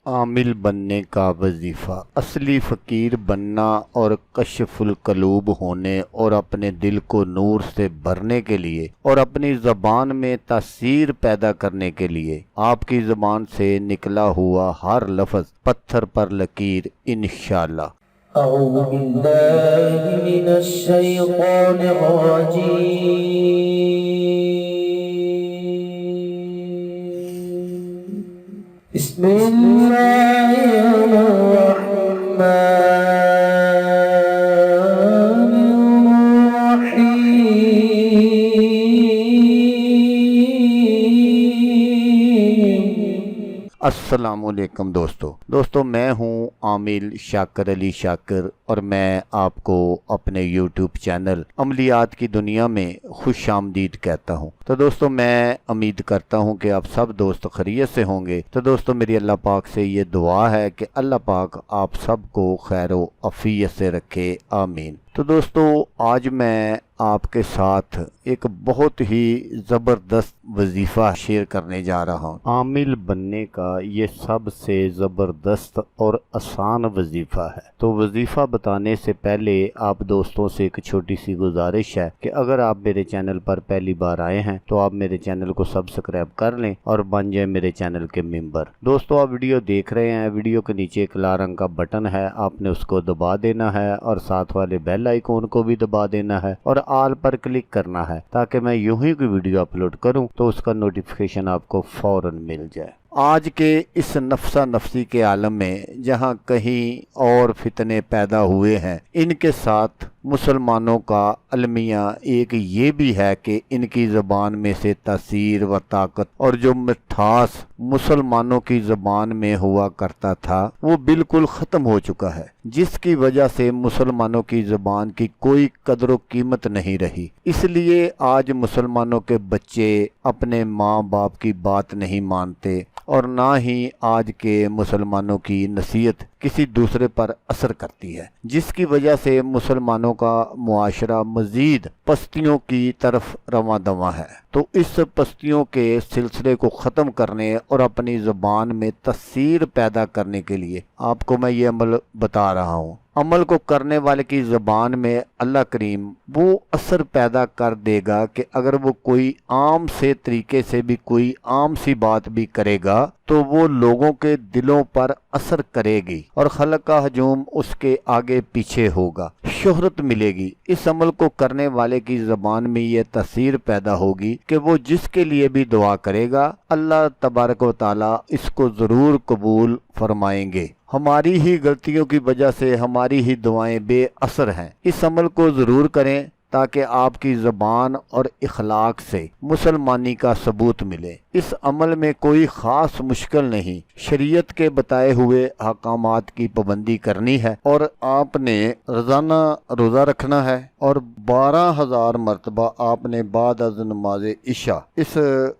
عامل بننے کا وظیفہ، اصلی فقیر بننا اور کشف القلوب ہونے اور اپنے دل کو نور سے بھرنے کے لیے اور اپنی زبان میں تاثیر پیدا کرنے کے لیے آپ کی زبان سے نکلا ہوا ہر لفظ پتھر پر لکیر انشاءاللہ۔ اعوذ باللہ من الشیطان الرجیم، بسم اللہ الرحمن الرحیم۔ السلام علیکم دوستو میں ہوں عامل شاکر علی شاکر اور میں آپ کو اپنے یوٹیوب چینل عملیات کی دنیا میں خوش آمدید کہتا ہوں۔ تو دوستو میں امید کرتا ہوں کہ آپ سب دوست خیریت سے ہوں گے۔ تو دوستو میری اللہ پاک سے یہ دعا ہے کہ اللہ پاک آپ سب کو خیر و عافیت سے رکھے، آمین۔ تو دوستو آج میں آپ کے ساتھ ایک بہت ہی زبردست وظیفہ شیئر کرنے جا رہا ہوں۔ عامل بننے کا یہ سب سے زبردست اور آسان وظیفہ ہے۔ تو وظیفہ بتانے سے پہلے آپ دوستوں سے ایک چھوٹی سی گزارش ہے کہ اگر آپ میرے چینل پر پہلی بار آئے ہیں تو آپ میرے چینل کو سبسکرائب کر لیں اور بن جائیں میرے چینل کے ممبر۔ دوستو آپ ویڈیو دیکھ رہے ہیں، ویڈیو کے نیچے ایک لال رنگ کا بٹن ہے، آپ نے اس کو دبا دینا ہے اور ساتھ والے بیل آئیکن کو بھی دبا دینا ہے اور آل پر کلک کرنا ہے تاکہ میں یوں ہی کوئی ویڈیو اپلوڈ کروں تو اس کا نوٹیفیکیشن آپ کو فوراً مل جائے۔ آج کے اس نفسا نفسی کے عالم میں جہاں کہیں اور فتنے پیدا ہوئے ہیں، ان کے ساتھ مسلمانوں کا المیہ ایک یہ بھی ہے کہ ان کی زبان میں سے تاثیر و طاقت اور جو مٹھاس مسلمانوں کی زبان میں ہوا کرتا تھا وہ بالکل ختم ہو چکا ہے، جس کی وجہ سے مسلمانوں کی زبان کی کوئی قدر و قیمت نہیں رہی۔ اس لیے آج مسلمانوں کے بچے اپنے ماں باپ کی بات نہیں مانتے اور نہ ہی آج کے مسلمانوں کی نصیحت کسی دوسرے پر اثر کرتی ہے، جس کی وجہ سے مسلمانوں کا معاشرہ مزید پستیوں کی طرف رواں دواں ہے۔ تو اس پستیوں کے سلسلے کو ختم کرنے اور اپنی زبان میں تاثیر پیدا کرنے کے لیے آپ کو میں یہ عمل بتا رہا ہوں۔ عمل کو کرنے والے کی زبان میں اللہ کریم وہ اثر پیدا کر دے گا کہ اگر وہ کوئی عام سے طریقے سے بھی کوئی عام سی بات بھی کرے گا تو وہ لوگوں کے دلوں پر اثر کرے گی اور خلق کا ہجوم اس کے آگے پیچھے ہوگا، شہرت ملے گی۔ اس عمل کو کرنے والے کی زبان میں یہ تاثیر پیدا ہوگی کہ وہ جس کے لیے بھی دعا کرے گا اللہ تبارک و تعالی اس کو ضرور قبول فرمائیں گے۔ ہماری ہی غلطیوں کی وجہ سے ہماری ہی دعائیں بے اثر ہیں۔ اس عمل کو ضرور کریں تاکہ آپ کی زبان اور اخلاق سے مسلمانی کا ثبوت ملے۔ اس عمل میں کوئی خاص مشکل نہیں، شریعت کے بتائے ہوئے احکامات کی پابندی کرنی ہے اور آپ نے روزانہ روزہ رکھنا ہے اور 12,000 مرتبہ آپ نے بعد از نماز عشاء اس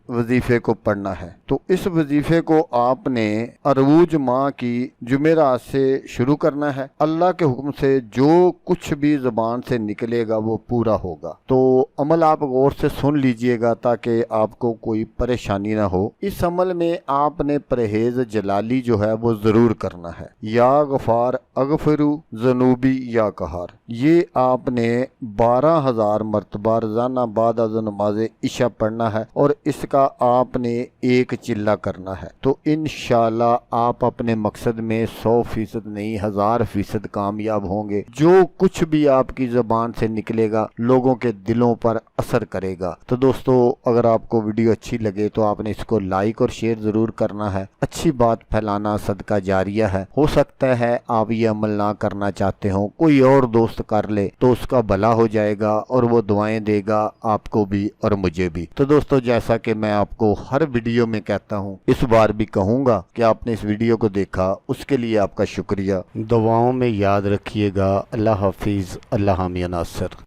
وظیفے کو پڑھنا ہے۔ تو اس وظیفے کو آپ نے عروج ماہ کی جمعرات سے شروع کرنا ہے۔ اللہ کے حکم سے جو کچھ بھی زبان سے نکلے گا وہ پورا ہوگا۔ تو عمل آپ غور سے سن لیجئے گا تاکہ آپ کو کوئی پریشانی نہ ہو۔ اس عمل میں آپ نے پرہیز جلالی جو ہے وہ ضرور کرنا ہے، یا غفار اغفرو ذنوبی یا قہار، یہ آپ نے 12,000 مرتبہ روزانہ بعد از نماز عشاء پڑھنا ہے اور اس کا آپ نے ایک چلہ کرنا ہے۔ تو انشاءاللہ آپ اپنے مقصد میں 100% نہیں 1000% کامیاب ہوں گے۔ جو کچھ بھی آپ کی زبان سے نکلے گا لوگوں کے دلوں پر اثر کرے گا۔ تو دوستو اگر آپ کو ویڈیو اچھی لگے تو آپ نے اس کو لائک اور شیئر ضرور کرنا ہے۔ اچھی بات پھیلانا صدقہ جاریہ ہے۔ ہو سکتا ہے آپ یہ عمل نہ کرنا چاہتے ہوں، کوئی اور دوست کر لے تو اس کا بھلا ہو جائے گا اور وہ دعائیں دے گا آپ کو بھی اور مجھے بھی۔ تو دوستو جیسا کہ میں آپ کو ہر ویڈیو میں کہتا ہوں، اس بار بھی کہوں گا کہ آپ نے اس ویڈیو کو دیکھا، اس کے لیے آپ کا شکریہ۔ دعاؤں میں یاد رکھیے گا۔ اللہ حافظ، اللہ حامی ناصر۔